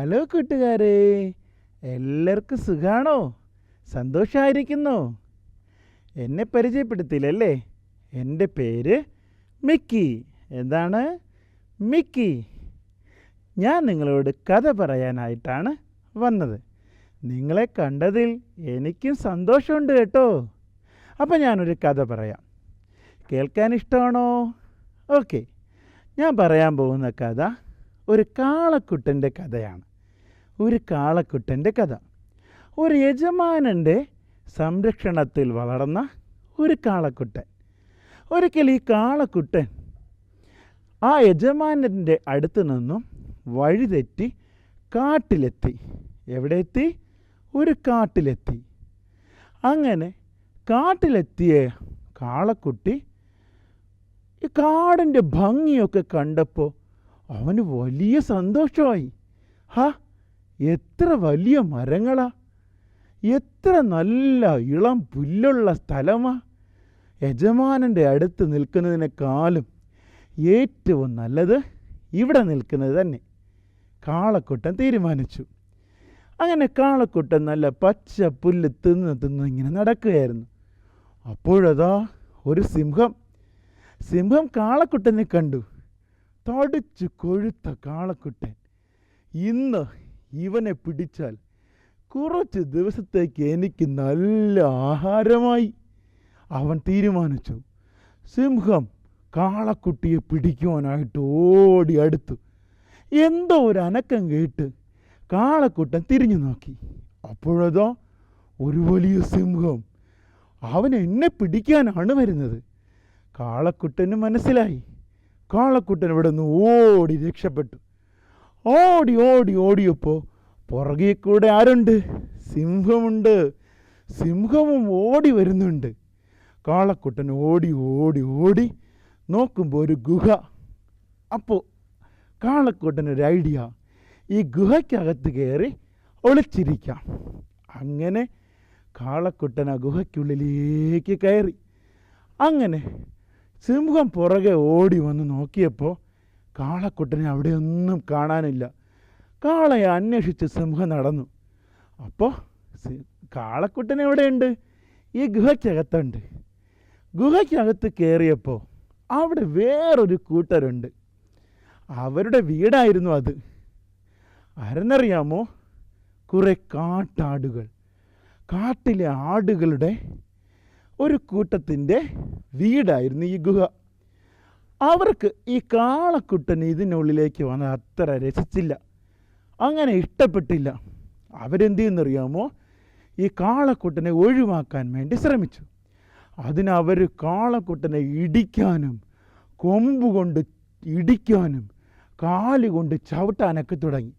Hello കൂട്ടുകാരെ, എല്ലാവർക്കും സുഖാണോ? സന്തോഷമായിരിക്കുന്നോ? എന്നെ പരിചയപ്പെടുത്തിയില്ലല്ലേ? എൻ്റെ പേര് മിക്കി. എന്താണ്? മിക്കി. ഞാൻ നിങ്ങളോട് കഥ പറയാനായിട്ടാണ് വന്നത്. നിങ്ങളെ കണ്ടതിൽ എനിക്കും സന്തോഷമുണ്ട് കേട്ടോ. അപ്പം ഞാനൊരു കഥ പറയാം. കേൾക്കാൻ ഇഷ്ടമാണോ? ഓക്കെ. ഞാൻ പറയാൻ പോകുന്ന കഥ ഒരു കാളക്കുട്ടൻ്റെ കഥയാണ്. ഒരു കാളക്കുട്ടൻ്റെ കഥ. ഒരു യജമാനൻ്റെ സംരക്ഷണത്തിൽ വളർന്ന ഒരു കാളക്കുട്ടൻ. ഒരിക്കൽ ഈ കാളക്കുട്ടൻ ആ യജമാനൻ്റെ അടുത്ത് നിന്നും വഴിതെറ്റി കാട്ടിലെത്തി. എവിടെ എത്തി? ഒരു കാട്ടിലെത്തി. അങ്ങനെ കാട്ടിലെത്തിയ കാളക്കുട്ടി ഈ കാടിൻ്റെ ഭംഗിയൊക്കെ കണ്ടപ്പോൾ അവന് വലിയ സന്തോഷമായി. എത്ര വലിയ മരങ്ങളാ, എത്ര നല്ല ഇളം പുല്ലുള്ള സ്ഥലമാ. യജമാനൻ്റെ അടുത്ത് നിൽക്കുന്നതിനേക്കാളും ഏറ്റവും നല്ലത് ഇവിടെ നിൽക്കുന്നത് തന്നെ കാളക്കുട്ടൻ തീരുമാനിച്ചു. അങ്ങനെ കാളക്കുട്ടൻ നല്ല പച്ച പുല്ല് തിന്ന് ഇങ്ങനെ നടക്കുകയായിരുന്നു. അപ്പോഴതാ ഒരു സിംഹം കാളക്കുട്ടനെ കണ്ടു. തടിച്ചു കൊഴുത്ത കാളക്കുട്ടൻ. ഇന്ന് ഇവനെ പിടിച്ചാൽ കുറച്ച് ദിവസത്തേക്ക് എനിക്ക് നല്ല ആഹാരമായി. അവൻ തീരുമാനിച്ചു. സിംഹം കാളക്കുട്ടിയെ പിടിക്കുവാനായിട്ട് ഓടി അടുത്തു. എന്തോ ഒരു അനക്കം കേട്ട് കാളക്കുട്ടൻ തിരിഞ്ഞു നോക്കി. അപ്പോഴതോ ഒരു വലിയ സിംഹം. അവൻ എന്നെ പിടിക്കാനാണ് വരുന്നത്. കാളക്കുട്ടന് മനസ്സിലായി. കാളക്കുട്ടൻ ഇവിടെ നിന്ന് ഓടി രക്ഷപ്പെട്ടു. ഓടിയപ്പോൾ പുറകെ കൂടെ ആരുണ്ട്? സിംഹമുണ്ട്. സിംഹവും ഓടി വരുന്നുണ്ട്. കാളക്കുട്ടൻ ഓടി നോക്കുമ്പോൾ ഒരു ഗുഹ. അപ്പോൾ കാളക്കുട്ടനൊരു ഐഡിയ, ഈ ഗുഹയ്ക്കകത്ത് കയറി ഒളിച്ചിരിക്കാം. അങ്ങനെ കാളക്കുട്ടൻ ആ ഗുഹയ്ക്കുള്ളിലേക്ക് കയറി. അങ്ങനെ സിംഹം പുറകെ ഓടി വന്ന് നോക്കിയപ്പോൾ കാളക്കുട്ടനെ അവിടെയൊന്നും കാണാനില്ല. കാളയെ അന്വേഷിച്ച് സിംഹം നടന്നു. അപ്പോൾ കാളക്കുട്ടൻ എവിടെയുണ്ട്? ഈ ഗുഹയ്ക്കകത്തുണ്ട്. ഗുഹയ്ക്കകത്ത് കയറിയപ്പോൾ അവിടെ വേറൊരു കൂട്ടരുണ്ട്. അവരുടെ വീടായിരുന്നു അത്. ആരെന്നറിയാമോ? കുറേ കാട്ടാടുകൾ. കാട്ടിലെ ആടുകളുടെ ഒരു കൂട്ടത്തിൻ്റെ വീടായിരുന്നു ഈ ഗുഹ. അവർക്ക് ഈ കാളക്കുട്ടൻ ഇതിനുള്ളിലേക്ക് വന്ന് അത്ര രസിച്ചില്ല, അങ്ങനെ ഇഷ്ടപ്പെട്ടില്ല. അവരെന്ത് ചെയ്യുന്നറിയാമോ? ഈ കാളക്കുട്ടനെ ഒഴിവാക്കാൻ വേണ്ടി ശ്രമിച്ചു. അതിനവർ കാളക്കുട്ടനെ ഇടിക്കാനും കൊമ്പുകൊണ്ട് ഇടിക്കാനും കാലുകൊണ്ട് ചവിട്ടാനൊക്കെ തുടങ്ങി.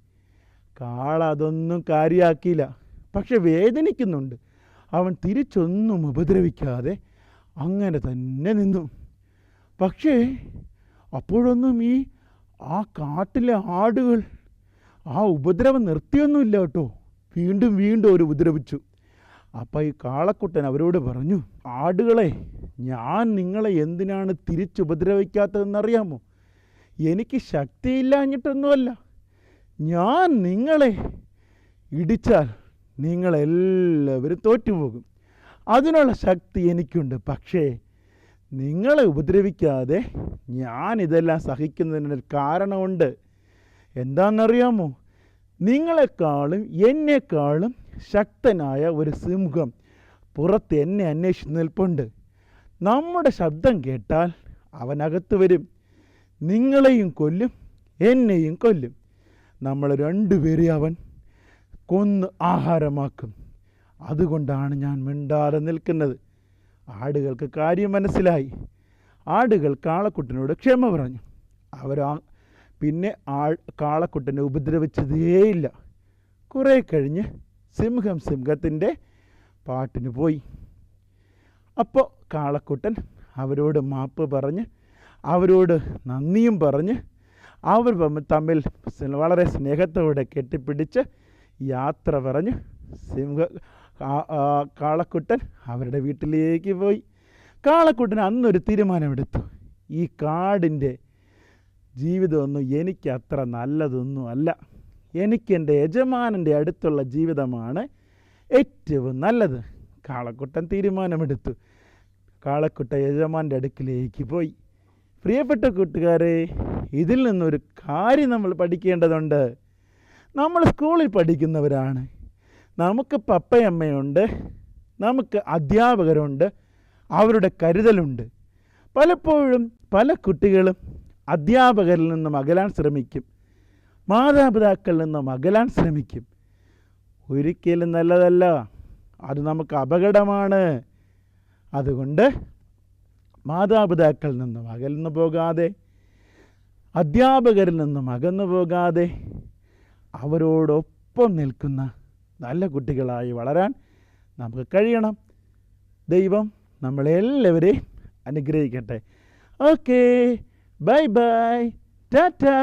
കാള അതൊന്നും കാര്യമാക്കിയില്ല, പക്ഷെ വേദനിക്കുന്നുണ്ട്. അവൻ തിരിച്ചൊന്നും ഉപദ്രവിക്കാതെ അങ്ങനെ തന്നെ നിന്നു. പക്ഷേ അപ്പോഴൊന്നും ആ കാട്ടിലെ ആടുകൾ ആ ഉപദ്രവം നിർത്തിയൊന്നുമില്ല കേട്ടോ. വീണ്ടും അവർ ഉപദ്രവിച്ചു. അപ്പം ഈ കാളക്കുട്ടൻ അവരോട് പറഞ്ഞു, ആടുകളെ, ഞാൻ നിങ്ങളെ എന്തിനാണ് തിരിച്ചുപദ്രവിക്കാത്തതെന്നറിയാമോ? എനിക്ക് ശക്തിയില്ലാഞ്ഞിട്ടൊന്നുമല്ല. ഞാൻ നിങ്ങളെ ഇടിച്ചാൽ നിങ്ങളെല്ലാവരും തോറ്റുപോകും. അതിനുള്ള ശക്തി എനിക്കുണ്ട്. പക്ഷേ നിങ്ങളെ ഉപദ്രവിക്കാതെ ഞാനിതെല്ലാം സഹിക്കുന്നതിനൊരു കാരണമുണ്ട്. എന്താണെന്നറിയാമോ? നിങ്ങളെക്കാളും എന്നെക്കാളും ശക്തനായ ഒരു സിംഹം പുറത്ത് എന്നെ അന്വേഷിച്ച് നിൽപ്പുണ്ട്. നമ്മുടെ ശബ്ദം കേട്ടാൽ അവനകത്ത് വരും. നിങ്ങളെയും കൊല്ലും, എന്നെയും കൊല്ലും. നമ്മൾ രണ്ടുപേരെ അവൻ കൊന്ന് ആഹാരമാക്കും. അതുകൊണ്ടാണ് ഞാൻ മിണ്ടാതെ നിൽക്കുന്നത്. ആടുകൾക്ക് കാര്യം മനസ്സിലായി. ആടുകൾ കാളക്കുട്ടനോട് ക്ഷമ പറഞ്ഞു. പിന്നെ കാളക്കുട്ടനെ ഉപദ്രവിച്ചതേയില്ല. കുറേ കഴിഞ്ഞ് സിംഹത്തിൻ്റെ പാട്ടിന് പോയി. അപ്പോൾ കാളക്കുട്ടൻ അവരോട് മാപ്പ് പറഞ്ഞ് അവരോട് നന്ദിയും പറഞ്ഞ് അവർ തമ്മിൽ വളരെ സ്നേഹത്തോടെ കെട്ടിപ്പിടിച്ച് യാത്ര പറഞ്ഞ് കാളക്കുട്ടൻ അവരുടെ വീട്ടിലേക്ക് പോയി. കാളക്കുട്ടൻ അന്നൊരു തീരുമാനമെടുത്തു. ഈ കാടിൻ്റെ ജീവിതമൊന്നും എനിക്ക് അത്ര നല്ലതൊന്നും അല്ല. എനിക്ക് എൻ്റെ യജമാനൻ്റെ അടുത്തുള്ള ജീവിതമാണ് ഏറ്റവും നല്ലത്. കാളക്കുട്ടൻ തീരുമാനമെടുത്തു. കാളക്കുട്ട യജമാൻ്റെ അടുക്കിലേക്ക് പോയി. പ്രിയപ്പെട്ട കൂട്ടുകാരെ, ഇതിൽ നിന്നൊരു കാര്യം നമ്മൾ പഠിക്കേണ്ടതുണ്ട്. നമ്മൾ സ്കൂളിൽ പഠിക്കുന്നവരാണ്. നമുക്ക് പപ്പയമ്മയുണ്ട്, നമുക്ക് അധ്യാപകരുണ്ട്, അവരുടെ കരുതലുണ്ട്. പലപ്പോഴും പല കുട്ടികളും അധ്യാപകരിൽ നിന്നും അകലാൻ ശ്രമിക്കും, മാതാപിതാക്കളിൽ നിന്നും അകലാൻ ശ്രമിക്കും. ഒരിക്കലും നല്ലതല്ല, അത് നമുക്ക് അപകടമാണ്. അതുകൊണ്ട് മാതാപിതാക്കളിൽ നിന്നും അകന്നു പോകാതെ, അധ്യാപകരിൽ നിന്നും അകന്നു പോകാതെ, അവരോടൊപ്പം നിൽക്കുന്ന നല്ല കുട്ടികളായി വളരാൻ നമുക്ക് കഴിയണം. ദൈവം നമ്മളെല്ലാവരെയും അനുഗ്രഹിക്കട്ടെ. Okay, bye bye, Tata.